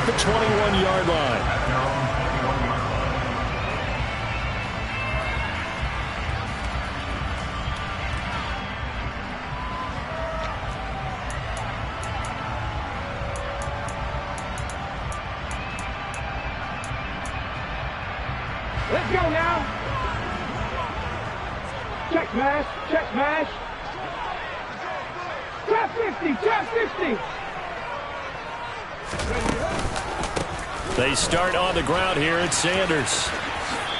the 21-yard line. Let's go now. Check smash, check smash. Trap 50, trap 50. They start on the ground here at Sanders.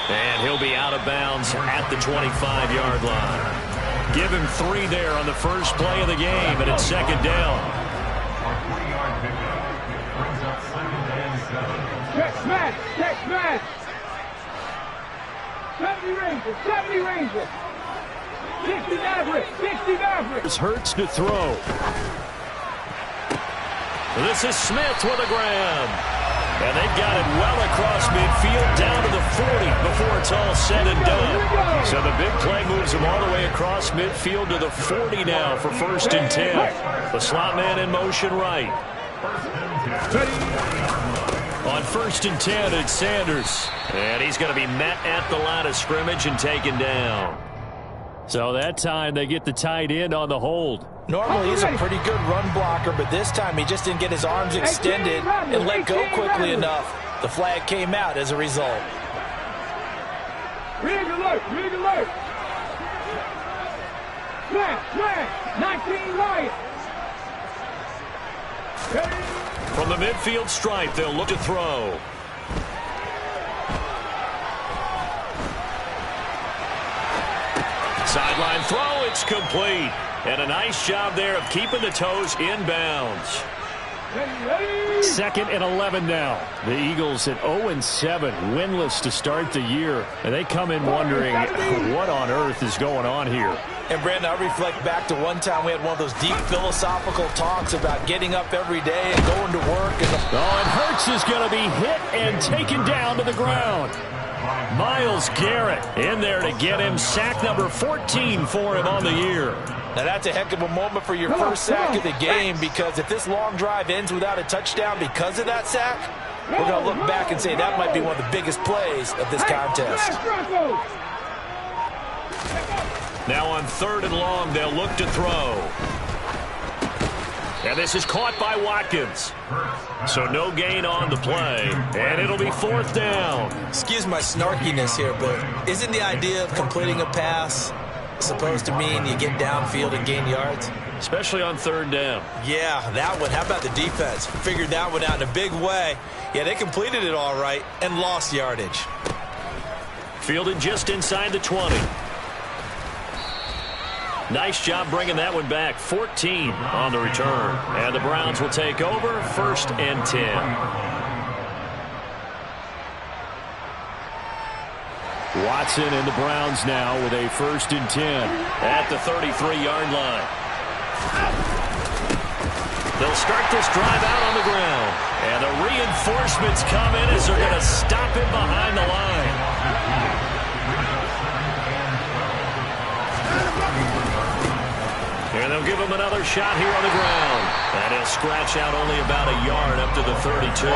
And he'll be out of bounds at the 25-yard line. Give him 3 there on the first play of the game, and it's second down. Check smash, check smash. 70 Rangers, 70 Rangers. 60 Maverick, 60 Maverick. Hurts to throw. This is Smith with a grab. And they've got it well across midfield down to the 40 before it's all said and done. So the big play moves them all the way across midfield to the 40 now for 1st and 10. The slot man in motion right. On 1st and 10, it's Sanders. And he's going to be met at the line of scrimmage and taken down. So that time they get the tight end on the hold. Normally he's a pretty good run blocker, but this time he just didn't get his arms extended and let go quickly enough. The flag came out as a result. Rig alert, rig alert. Smash, smash, 19 Lions. From the midfield stripe, they'll look to throw. Sideline throw, it's complete. And a nice job there of keeping the toes inbounds. 2nd and 11 now. The Eagles at 0-7, winless to start the year. And they come in wondering what on earth is going on here. And, Brandon, I reflect back to one time we had one of those deep philosophical talks about getting up every day and going to work. And Hurts is going to be hit and taken down to the ground. Myles Garrett in there to get him sack number 14 for him on the year. Now that's a heck of a moment for your first sack of the game, because if this long drive ends without a touchdown because of that sack, we're going to look back and say that might be one of the biggest plays of this contest. Now on 3rd and long, they'll look to throw. And this is caught by Watkins. So no gain on the play. And it'll be 4th down. Excuse my snarkiness here, but isn't the idea of completing a pass supposed to mean you get downfield and gain yards? Especially on 3rd down. Yeah, that one. How about the defense? Figured that one out in a big way. Yeah, they completed it all right and lost yardage. Fielded just inside the 20. Nice job bringing that one back. 14 on the return. And the Browns will take over 1st and 10. Watson and the Browns now with a 1st and 10 at the 33-yard line. They'll start this drive out on the ground. And the reinforcements come in as they're going to stop him behind the line. And they'll give him another shot here on the ground. And he'll scratch out only about a yard up to the 32.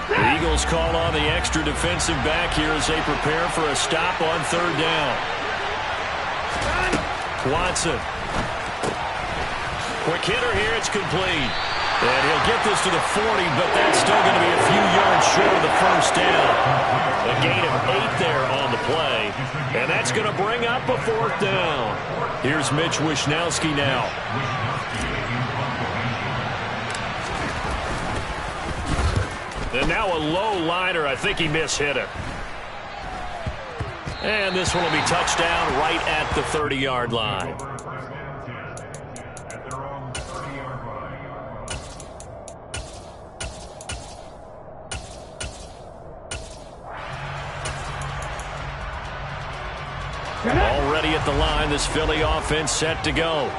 The Eagles call on the extra defensive back here as they prepare for a stop on 3rd down. Watson. Quick hitter here, it's complete. And he'll get this to the 40, but that's still going to be a few yards short of the 1st down. A gain of 8 there on the play. And that's going to bring up a 4th down. Here's Mitch Wishnowski now. And now a low liner. I think he mishit it. And this one will be touchdown right at the 30-yard line. Already at the line, this Philly offense set to go.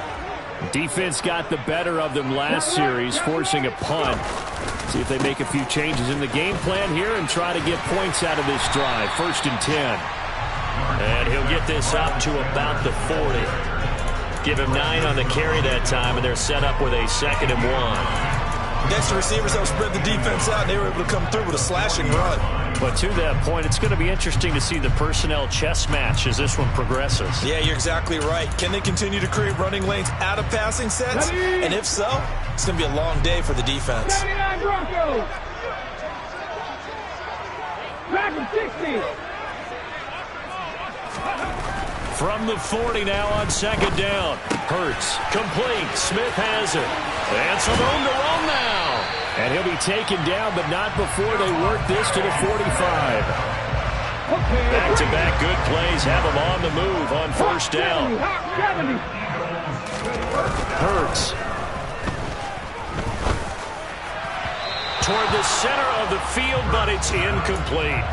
Defense got the better of them last series, forcing a punt. See if they make a few changes in the game plan here and try to get points out of this drive. 1st and 10. And he'll get this up to about the 40. Give him 9 on the carry that time, and they're set up with a 2nd and 1. Against the receivers, they'll spread the defense out, and they were able to come through with a slashing run. But to that point, it's going to be interesting to see the personnel chess match as this one progresses. Yeah, you're exactly right. Can they continue to create running lanes out of passing sets? And if so, it's going to be a long day for the defense. 79 Broncos. Back at 60. From the 40 now on 2nd down. Hurts, complete. Smith has it. And some room to run now. And he'll be taken down, but not before they work this to the 45. Back-to-back good plays have him on the move on 1st down. Hurts. Toward the center of the field, but it's incomplete.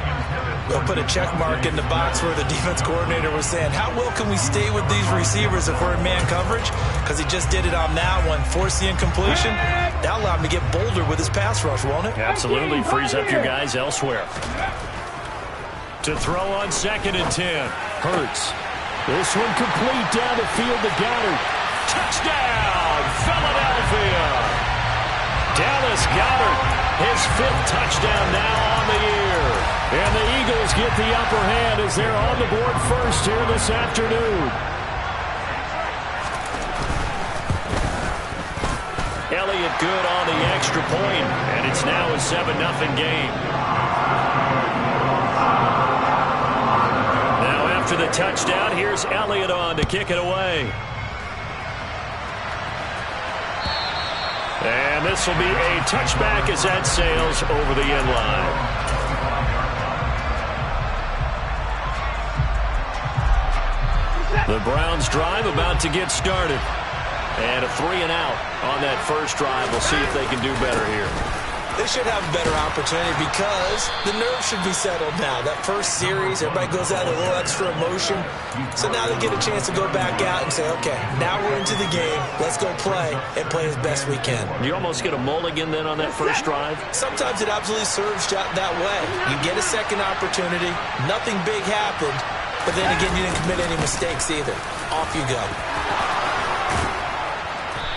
They'll put a check mark in the box where the defense coordinator was saying, how well can we stay with these receivers if we're in man coverage? Because he just did it on that one. Force the incompletion. That'll allow him to get bolder with his pass rush, won't it? Absolutely. Frees up your guys elsewhere. To throw on 2nd and 10. Hurts. This one complete down the field to Goddard. Touchdown, Philadelphia. Dallas Goddard, his 5th touchdown now on the year. And the Eagles get the upper hand as they're on the board first here this afternoon. Elliott good on the extra point, and it's now a 7-0 game. Now after the touchdown, here's Elliott on to kick it away. And this will be a touchback as that sails over the end line. The Browns drive about to get started. And a 3-and-out on that first drive. We'll see if they can do better here. They should have a better opportunity because the nerves should be settled now. That first series, everybody goes out with a little extra emotion. So now they get a chance to go back out and say, okay, now we're into the game. Let's go play and play as best we can. You almost get a mulligan then on that first drive? Sometimes it absolutely serves that way. You get a second opportunity. Nothing big happened. But then again, you didn't commit any mistakes either. Off you go.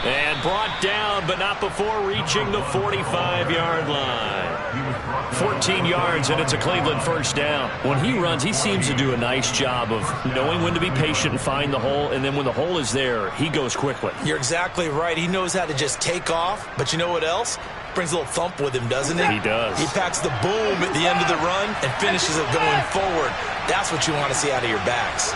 And brought down, but not before reaching the 45-yard line. 14 yards, and it's a Cleveland first down. When he runs, he seems to do a nice job of knowing when to be patient and find the hole, and then when the hole is there, he goes quickly. You're exactly right. He knows how to just take off, but you know what else? Brings a little thump with him, doesn't he? He does. He packs the boom at the end of the run and finishes it going forward. That's what you want to see out of your backs.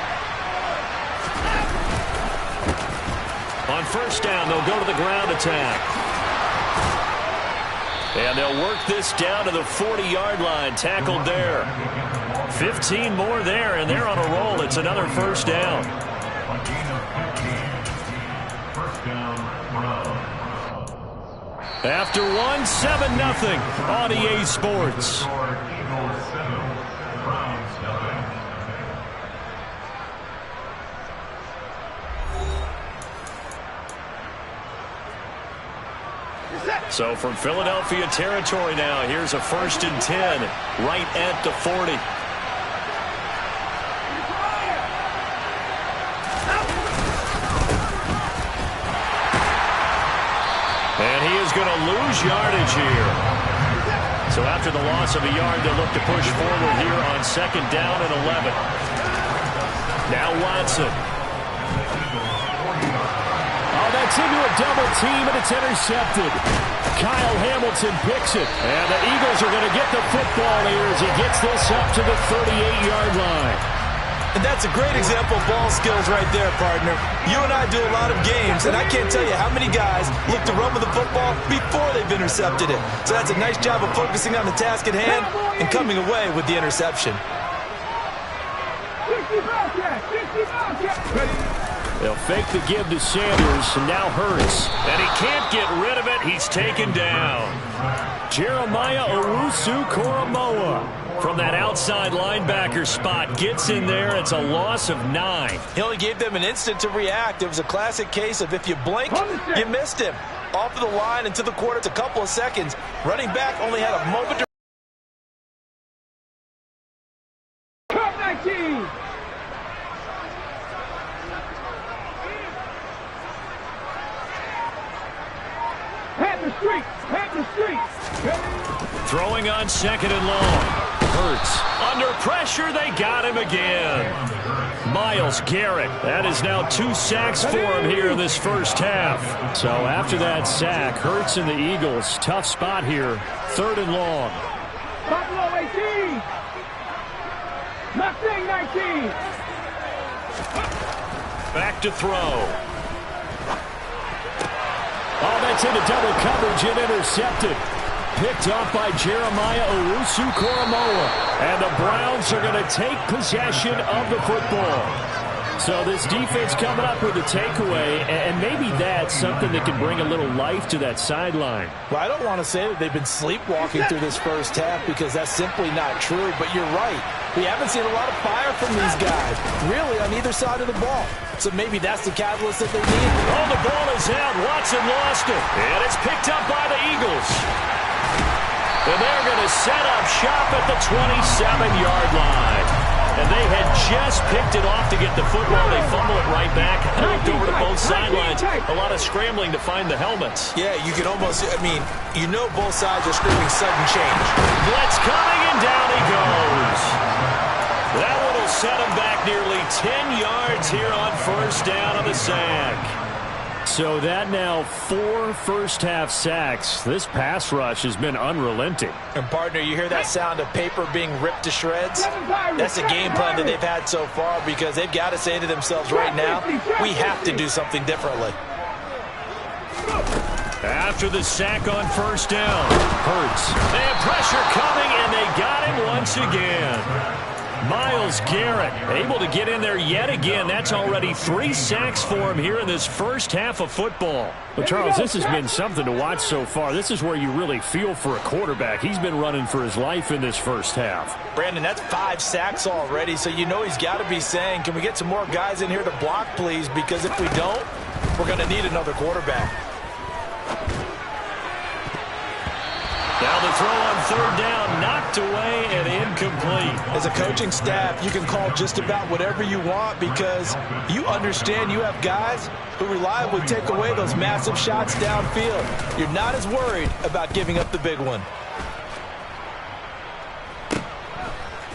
On first down, they'll go to the ground attack. And they'll work this down to the 40-yard line, tackled there. 15 more there, and they're on a roll. It's another first down. After one, 7-0 on EA Sports. So from Philadelphia territory now, here's a 1st and 10 right at the 40. And he is going to lose yardage here. So after the loss of a yard, they'll look to push forward here on 2nd down and 11. Now Watson. That's into a double team, and it's intercepted. Kyle Hamilton picks it. And the Eagles are going to get the football here as he gets this up to the 38-yard line. And that's a great example of ball skills right there, partner. You and I do a lot of games, and I can't tell you how many guys look to run with the football before they've intercepted it. So that's a nice job of focusing on the task at hand and coming away with the interception. 60 Bobcats, 60 Bobcats. Ready? They'll fake the give to Sanders, and now Hurts. And he can't get rid of it. He's taken down. Jeremiah Owusu-Koramoah from that outside linebacker spot gets in there. It's a loss of 9. He only gave them an instant to react. It was a classic case of if you blink, you missed him. Off of the line into the quarter, it's a couple of seconds. Running back only had a moment to... Cup 19. Panther Street. Throwing on 2nd and long. Hurts. Under pressure, they got him again. Myles Garrett. That is now 2 sacks for him here in this first half. So after that sack, Hurts and the Eagles, tough spot here. 3rd and long. Buffalo 18. Mustang 19. Back to throw. Oh, that's into double coverage and intercepted. Picked off by Jeremiah Owusu-Koramoah. And the Browns are going to take possession of the football. So this defense coming up with a takeaway, and maybe that's something that can bring a little life to that sideline. Well, I don't want to say that they've been sleepwalking through this first half because that's simply not true, but you're right. We haven't seen a lot of fire from these guys, really, on either side of the ball. So maybe that's the catalyst that they need. Oh, the ball is out. Watson lost it. And it's picked up by the Eagles. And they're going to set up shop at the 27-yard line. And they had just picked it off to get the football. They fumble it right back. I looked over to both sidelines. A lot of scrambling to find the helmets. Yeah, you can almost, you know both sides are screaming sudden change. Blitz coming, and down he goes. That one will set him back nearly 10 yards here on 1st down on the sack. So that now 4 first-half sacks. This pass rush has been unrelenting. And, partner, you hear that sound of paper being ripped to shreds? That's the game plan that they've had so far because they've got to say to themselves right now, we have to do something differently. After the sack on 1st down, Hurts. They have pressure coming, and they got him once again. Myles Garrett able to get in there yet again. That's already 3 sacks for him here in this first half of football. But, Charles, this has been something to watch so far. This is where you really feel for a quarterback. He's been running for his life in this first half. Brandon, that's 5 sacks already, so you know he's got to be saying, can we get some more guys in here to block, please? Because if we don't, we're going to need another quarterback. Now the throw on 3rd down, knocked away and incomplete. As a coaching staff, you can call just about whatever you want because you understand you have guys who reliably take away those massive shots downfield. You're not as worried about giving up the big one.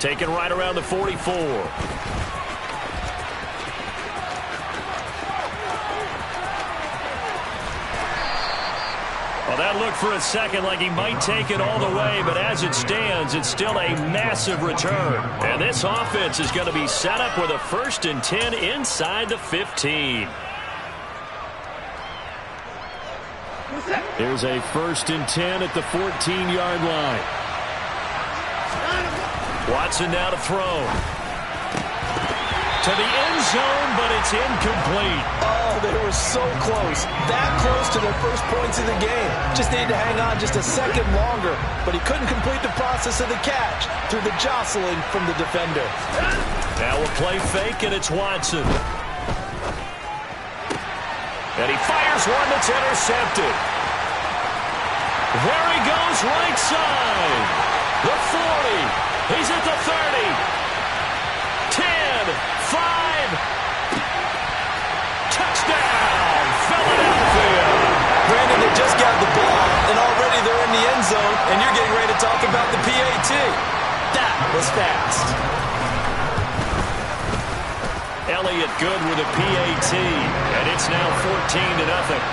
Taken right around the 44. Well, that looked for a second like he might take it all the way, but as it stands, it's still a massive return. And this offense is going to be set up with a 1st and 10 inside the 15. Here's a 1st and 10 at the 14-yard line. Watson now to throw. To the end zone, but it's incomplete. Oh, they were so close. That close to their first points of the game. Just needed to hang on just a second longer, but he couldn't complete the process of the catch through the jostling from the defender. Now we'll play fake, and it's Watson. And he fires one that's intercepted. There he goes, right side. The 40. He's at the 30. 10, 5, touchdown, Philadelphia. Brandon, they just got the ball, and already they're in the end zone, and you're getting ready to talk about the PAT. That was fast. Elliott good with a PAT, and it's now 14-0.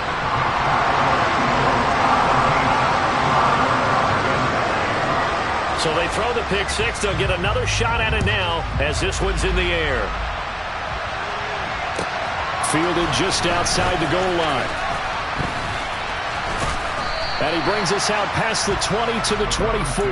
So they throw the pick six. They'll get another shot at it now as this one's in the air. Fielded just outside the goal line. And he brings us out past the 20 to the 24.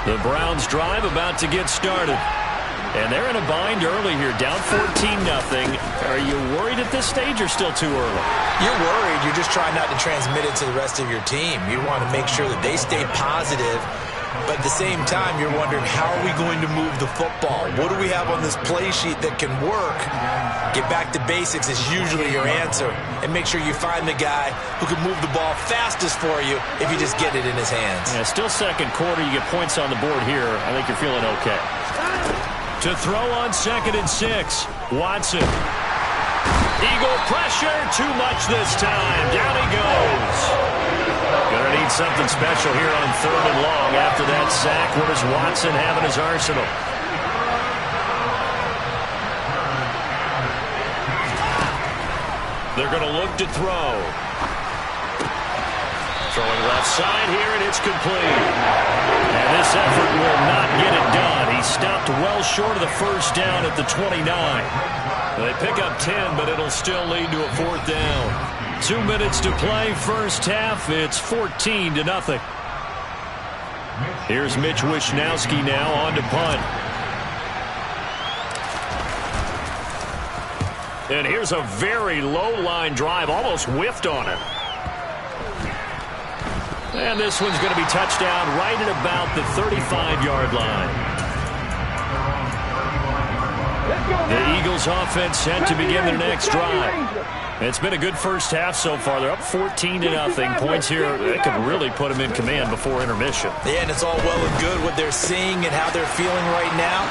The Browns drive about to get started. And they're in a bind early here, down 14-0. Are you worried at this stage or still too early? You're worried. You're just trying not to transmit it to the rest of your team. You want to make sure that they stay positive. But at the same time, you're wondering, how are we going to move the football? What do we have on this play sheet that can work? Get back to basics is usually your answer. And make sure you find the guy who can move the ball fastest for you if you just get it in his hands. Yeah, still second quarter. You get points on the board here. I think you're feeling okay. To throw on 2nd and 6. Watson. Eagle pressure. Too much this time. Down he goes. Gonna need something special here on 3rd and long. After that sack, what does Watson have in his arsenal? They're going to look to throw. Throwing left side here, and it's complete. And this effort will not get it done. He stopped well short of the first down at the 29. They pick up 10, but it'll still lead to a 4th down. 2 minutes to play, first half. It's 14-0. Here's Mitch Wishnowsky now on to punt. And here's a very low-line drive, almost whiffed on it. And this one's going to be touchdown right at about the 35-yard line. The Eagles offense set to begin their next drive. It's been a good first half so far. They're up 14-0. Points here, that could really put them in command before intermission. Yeah, and it's all well and good what they're seeing and how they're feeling right now.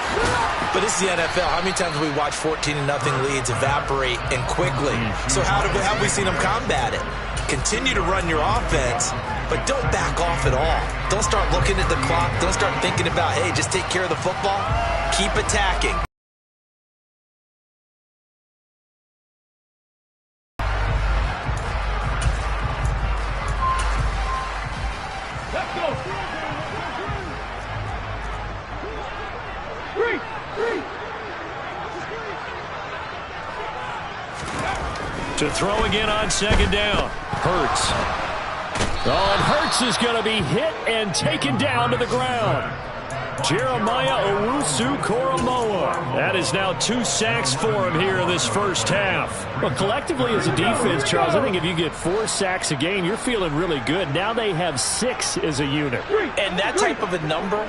But this is the NFL. How many times have we watched 14-0 leads evaporate and quickly? So how have we seen them combat it? Continue to run your offense, but don't back off at all. Don't start looking at the clock. Don't start thinking about, hey, just take care of the football. Keep attacking. To throw again on 2nd down. Hurts. Oh, and Hurts is going to be hit and taken down to the ground. Jeremiah Owusu-Koramoah. That is now 2 sacks for him here in this first half. Well, collectively as a defense, Charles, I think if you get 4 sacks a game, you're feeling really good. Now they have 6 as a unit. And that type of a number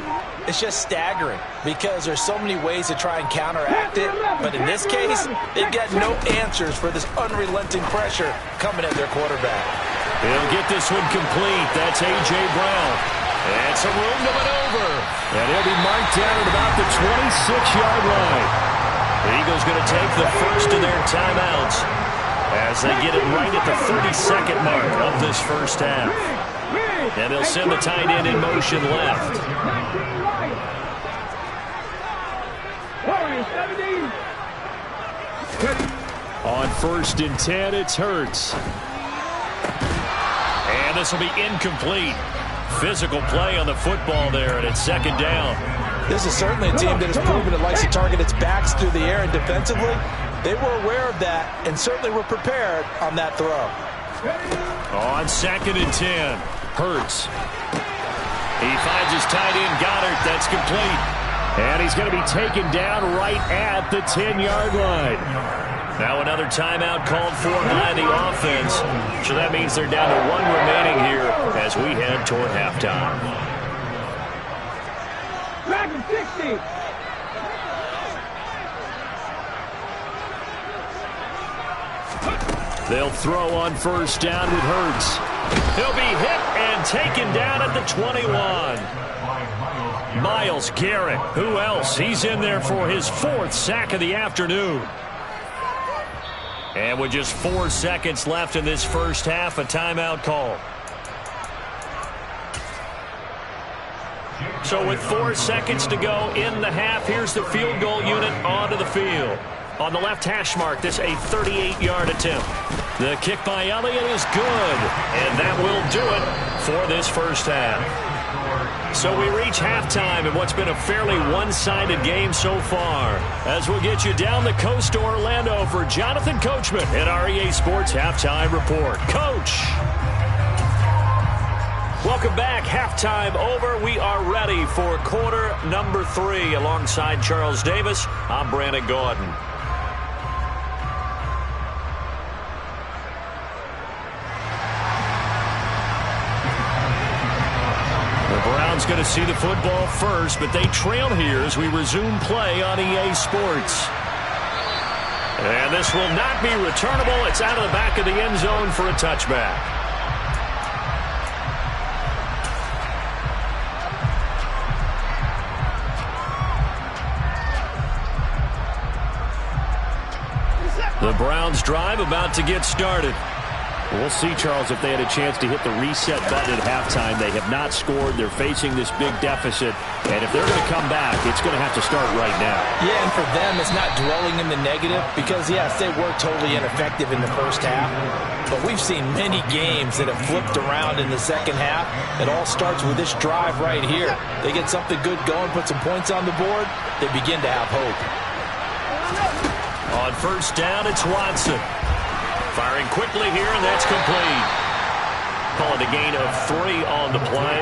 is just staggering because there's so many ways to try and counteract it. But in this case, they've got no answers for this unrelenting pressure coming at their quarterback. He'll get this one complete. That's A.J. Brown. And some room to maneuver. And he'll be marked down at about the 26-yard line. The Eagles going to take the first of their timeouts as they get it right at the 32nd mark of this first half. And they'll send the tight end in motion left. On 1st and 10, it's Hurts. And this will be incomplete. Physical play on the football there, and it's 2nd down. This is certainly a team that has proven it likes to target its backs through the air, and defensively, they were aware of that and certainly were prepared on that throw. On 2nd and 10, Hurts. He finds his tight end, Goddard. That's complete. And he's going to be taken down right at the 10-yard line. Now another timeout called for by the offense. So that means they're down to 1 remaining here as we head toward halftime. Dragon 60. They'll throw on 1st down with Hurts. He'll be hit and taken down at the 21. Myles Garrett, who else? He's in there for his 4th sack of the afternoon. And with just 4 seconds left in this first half, a timeout call. So with 4 seconds to go in the half, here's the field goal unit onto the field. On the left hash mark, this a 38-yard attempt. The kick by Elliott is good, and that will do it for this first half. So we reach halftime in what's been a fairly one-sided game so far. As we'll get you down the coast to Orlando for Jonathan Coachman at our EA Sports Halftime Report. Coach! Welcome back. Halftime over. We are ready for quarter number 3. Alongside Charles Davis, I'm Brandon Gordon. The Browns going to see the football first, but they trail here as we resume play on EA Sports. And this will not be returnable. It's out of the back of the end zone for a touchback. The Browns drive about to get started. We'll see, Charles, if they had a chance to hit the reset button at halftime. They have not scored. They're facing this big deficit. And if they're going to come back, it's going to have to start right now. Yeah, and for them, it's not dwelling in the negative because, yes, they were totally ineffective in the first half. But we've seen many games that have flipped around in the second half. It all starts with this drive right here. They get something good going, put some points on the board, they begin to have hope. On first down, it's Watson. Firing quickly here, and that's complete. Call it a gain of 3 on the play,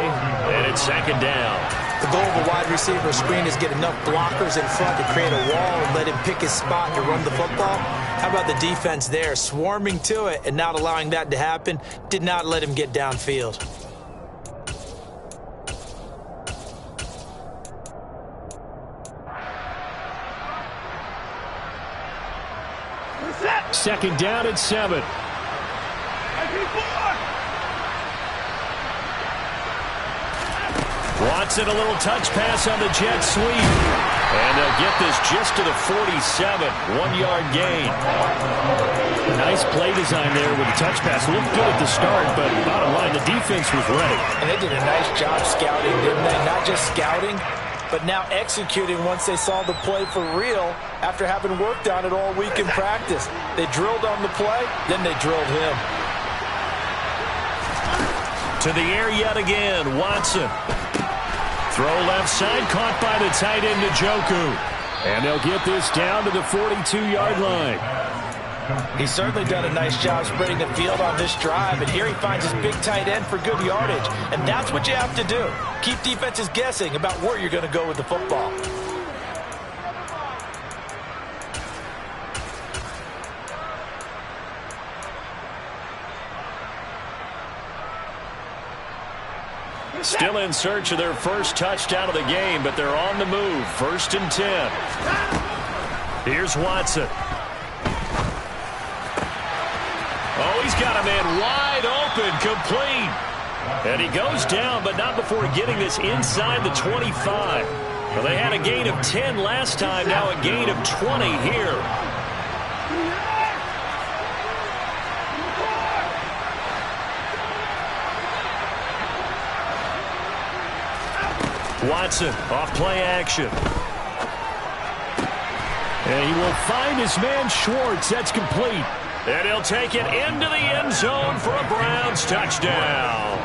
and it's second down. The goal of a wide receiver screen is get enough blockers in front to create a wall and let him pick his spot to run the football. How about the defense there, swarming to it and not allowing that to happen? Did not let him get downfield. Second down at 7. Watson, a little touch pass on the jet sweep. And they'll get this just to the 47. 1-yard gain. Nice play design there with the touch pass. Looked good at the start, but bottom line, the defense was ready. And they did a nice job scouting, didn't they? Not just scouting, but now executing once they saw the play for real after having worked on it all week in practice. They drilled on the play, then they drilled him. To the air yet again, Watson. Throw left side, caught by the tight end, Njoku. And they'll get this down to the 42-yard line. He's certainly done a nice job spreading the field on this drive, and here he finds his big tight end for good yardage. And that's what you have to do. Keep defenses guessing about where you're going to go with the football. Still in search of their first touchdown of the game, but they're on the move. 1st and 10. Here's Watson. Oh, he's got a man wide open, complete. And he goes down, but not before getting this inside the 25. Well, they had a gain of 10 last time, now a gain of 20 here. Watson off play action. And he will find his man Schwartz. That's complete. And he'll take it into the end zone for a Browns touchdown.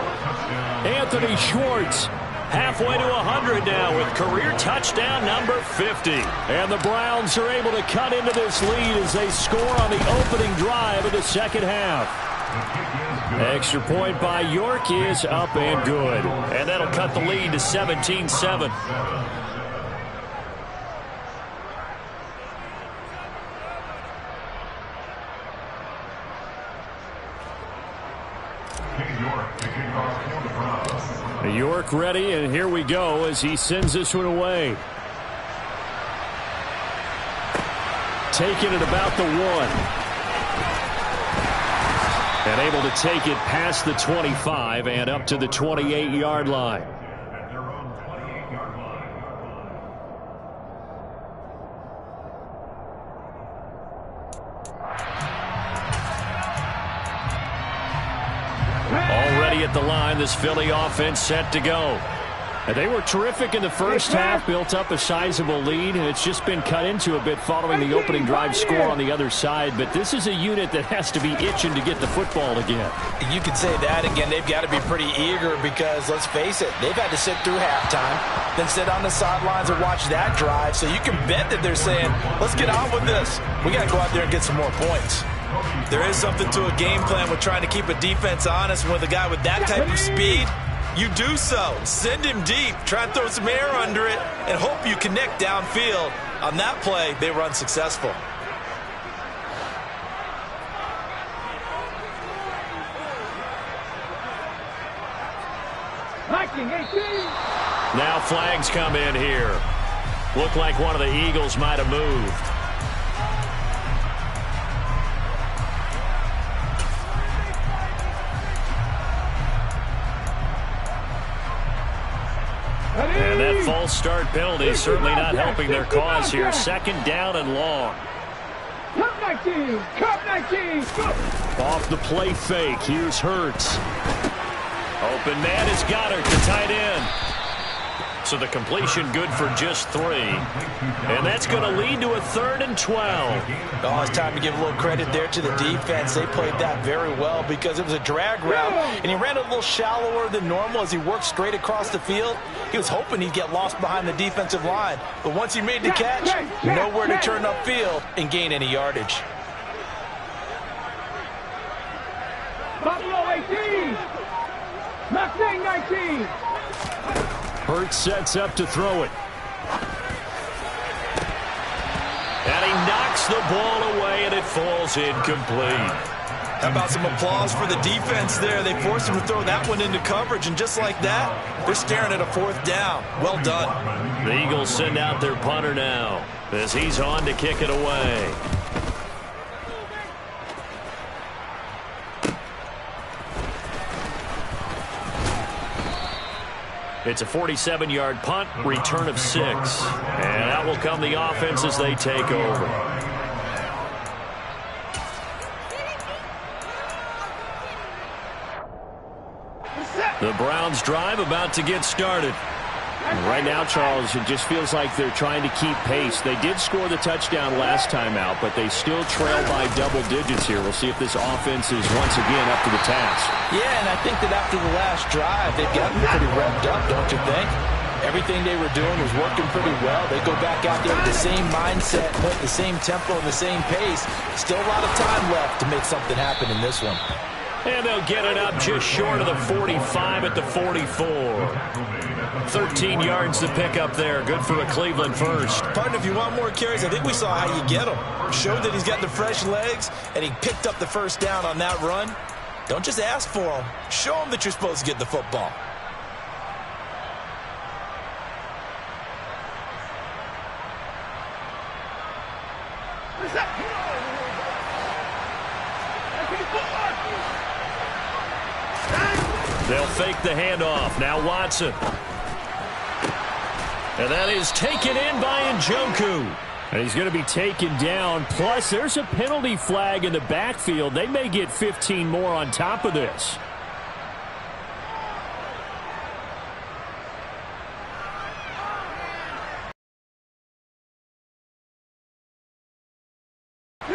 Anthony Schwartz. Halfway to 100 now with career touchdown number 50. And the Browns are able to cut into this lead as they score on the opening drive of the second half. Extra point by York is up and good. And that'll cut the lead to 17-7. York ready, and here we go as he sends this one away. Taking it about the 1. And able to take it past the 25 and up to the 28-yard line. Already at the line, this Philly offense set to go. And they were terrific in the first half, built up a sizable lead, and it's just been cut into a bit following the opening drive score on the other side. But this is a unit that has to be itching to get the football again. You could say that again. They've got to be pretty eager because, let's face it, they've had to sit through halftime, then sit on the sidelines and watch that drive. So you can bet that they're saying, let's get on with this. We got to go out there and get some more points. There is something to a game plan with trying to keep a defense honest. With a guy with that type of speed, you do so. Send him deep. Try and throw some air under it and hope you connect downfield. On that play, they were unsuccessful. Now flags come in here. Looked like one of the Eagles might have moved. And that false start penalty is certainly not helping their cause here. Second down and long. Cup 19! Cup 19! Off the play fake. Here's Hurts. Open man has got her to tight end. So the completion good for just 3. And that's going to lead to a 3rd and 12. Oh, it's time to give a little credit there to the defense. They played that very well because it was a drag route, and he ran a little shallower than normal as he worked straight across the field. He was hoping he'd get lost behind the defensive line. But once he made the catch, nowhere to turn upfield and gain any yardage. Buffalo 18! Mustang 19! Hurts sets up to throw it. And he knocks the ball away, and it falls incomplete. How about some applause for the defense there? They forced him to throw that one into coverage, and just like that, they're staring at a 4th down. Well done. The Eagles send out their punter now as he's on to kick it away. It's a 47-yard punt, return of 6. And out will come the offense as they take over. The Browns drive about to get started. Right now, Charles, it just feels like they're trying to keep pace. They did score the touchdown last time out, but they still trail by double digits here. We'll see if this offense is once again up to the task. Yeah, and I think that after the last drive, they've gotten pretty revved up, don't you think? Everything they were doing was working pretty well. They go back out there with the same mindset, the same tempo, and the same pace. Still a lot of time left to make something happen in this one. And they'll get it up just short of the 45 at the 44. 13 yards to pick up there. Good for a Cleveland first. Partner, if you want more carries, I think we saw how you get him. Showed that he's got the fresh legs, and he picked up the first down on that run. Don't just ask for him. Show him that you're supposed to get the football. They'll fake the handoff. Now Watson. And that is taken in by Njoku. And he's going to be taken down. Plus, there's a penalty flag in the backfield. They may get 15 more on top of this.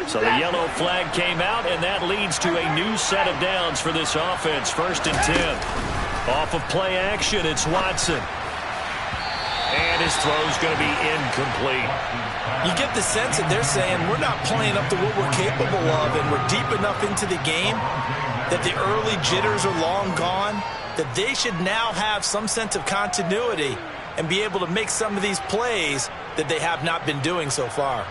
So the yellow flag came out, and that leads to a new set of downs for this offense. 1st and 10. Off of play action, it's Watson. And his throw's going to be incomplete. You get the sense that they're saying we're not playing up to what we're capable of, and we're deep enough into the game that the early jitters are long gone, that they should now have some sense of continuity and be able to make some of these plays that they have not been doing so far.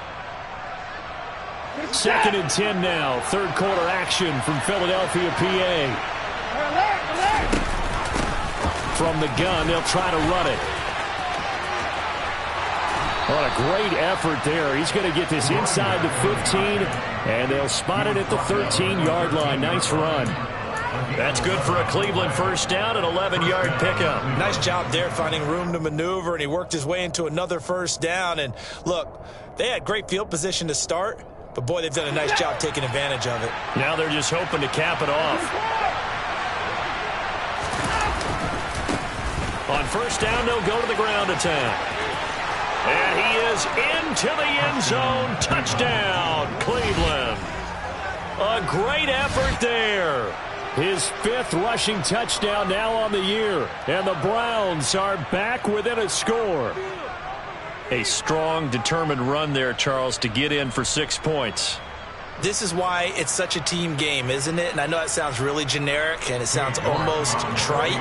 2nd and 10 now. 3rd quarter action from Philadelphia, PA. From the gun, they'll try to run it. What a great effort there. He's going to get this inside the 15, and they'll spot it at the 13-yard line. Nice run. That's good for a Cleveland first down, an 11-yard pickup. Nice job there finding room to maneuver, and he worked his way into another first down. And look, they had great field position to start, but boy, they've done a nice job taking advantage of it. Now they're just hoping to cap it off. On first down, they'll go to the ground attack. And he is into the end zone. Touchdown, Cleveland. A great effort there. His 5th rushing touchdown now on the year. And the Browns are back within a score. A strong, determined run there, Charles, to get in for 6 points. This is why it's such a team game, isn't it? And I know that sounds really generic and it sounds almost trite,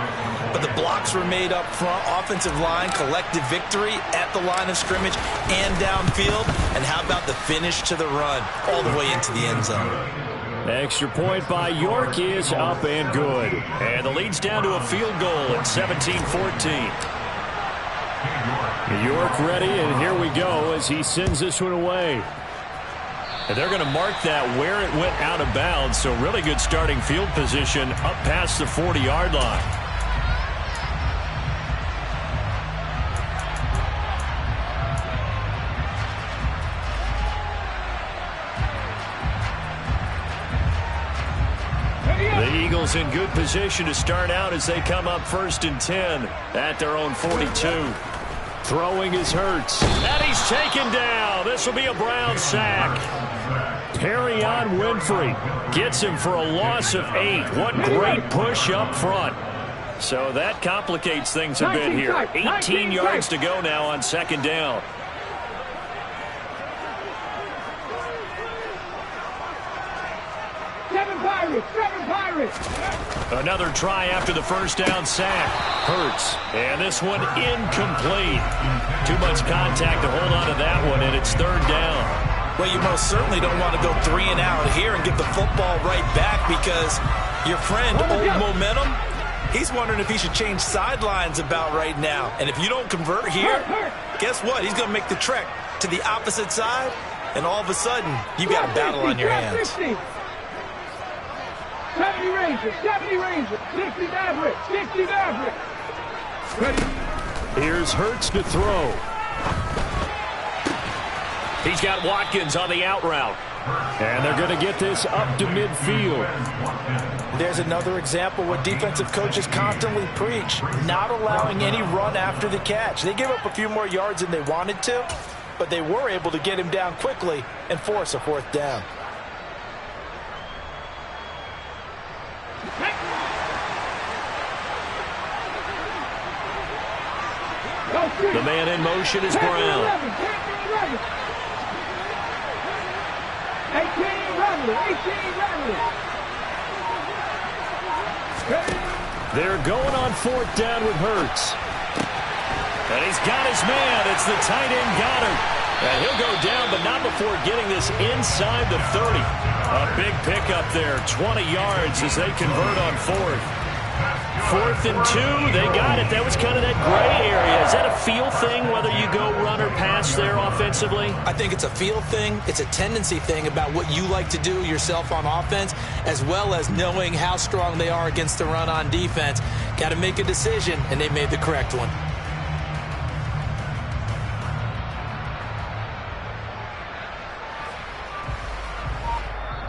but the blocks were made up front, offensive line, collective victory at the line of scrimmage and downfield. And how about the finish to the run all the way into the end zone? Extra point by York is up and good. And the lead's down to a field goal at 17-14. York ready, and here we go as he sends this one away. And they're going to mark that where it went out of bounds, so really good starting field position up past the 40-yard line. The Eagles in good position to start out as they come up 1st and 10 at their own 42. Throwing is Hurts. And he's taken down. This will be a Brown sack. Perry on Winfrey. Gets him for a loss of 8. What great push up front. So that complicates things a bit here. 18 yards to go now on 2nd down. Seven Pirates. Another try after the 1st down sack. Hurts. And this one incomplete. Too much contact to hold on to that one, and it's 3rd down. Well, you most certainly don't want to go 3 and out here and give the football right back because your friend, Old Momentum, he's wondering if he should change sidelines about right now. And if you don't convert here, guess what? He's going to make the trek to the opposite side, and all of a sudden, you've got a battle on your hands. 70 Rangers, 60 Maverick, 60 Maverick. Ready. Here's Hurts to throw. He's got Watkins on the out route. And they're going to get this up to midfield. There's another example what defensive coaches constantly preach, not allowing any run after the catch. They gave up a few more yards than they wanted to, but they were able to get him down quickly and force a 4th down. The man in motion is Brown. 18 They're going on 4th down with Hurts. And he's got his man. It's the tight end Goddard. And he'll go down, but not before getting this inside the 30. A big pickup there, 20 yards as they convert on 4th. 4th and 2, they got it. That was kind of that gray area. Is that a feel thing, whether you go run or pass there offensively? I think it's a feel thing. It's a tendency thing about what you like to do yourself on offense, as well as knowing how strong they are against the run on defense. Got to make a decision, and they made the correct one.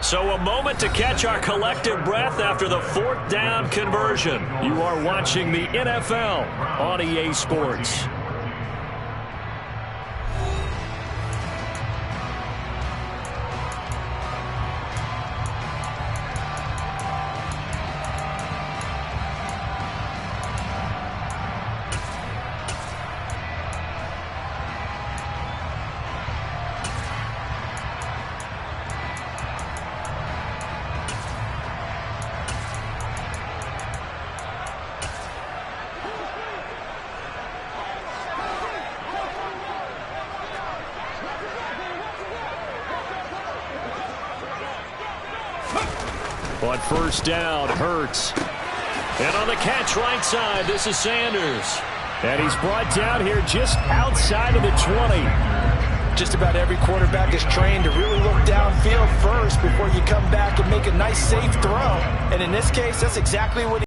So a moment to catch our collective breath after the 4th down conversion. You are watching the NFL on EA Sports. On 1st down, Hurts. And on the catch right side, this is Sanders. And he's brought down here just outside of the 20. Just about every quarterback is trained to really look downfield first before you come back and make a nice, safe throw. And in this case, that's exactly what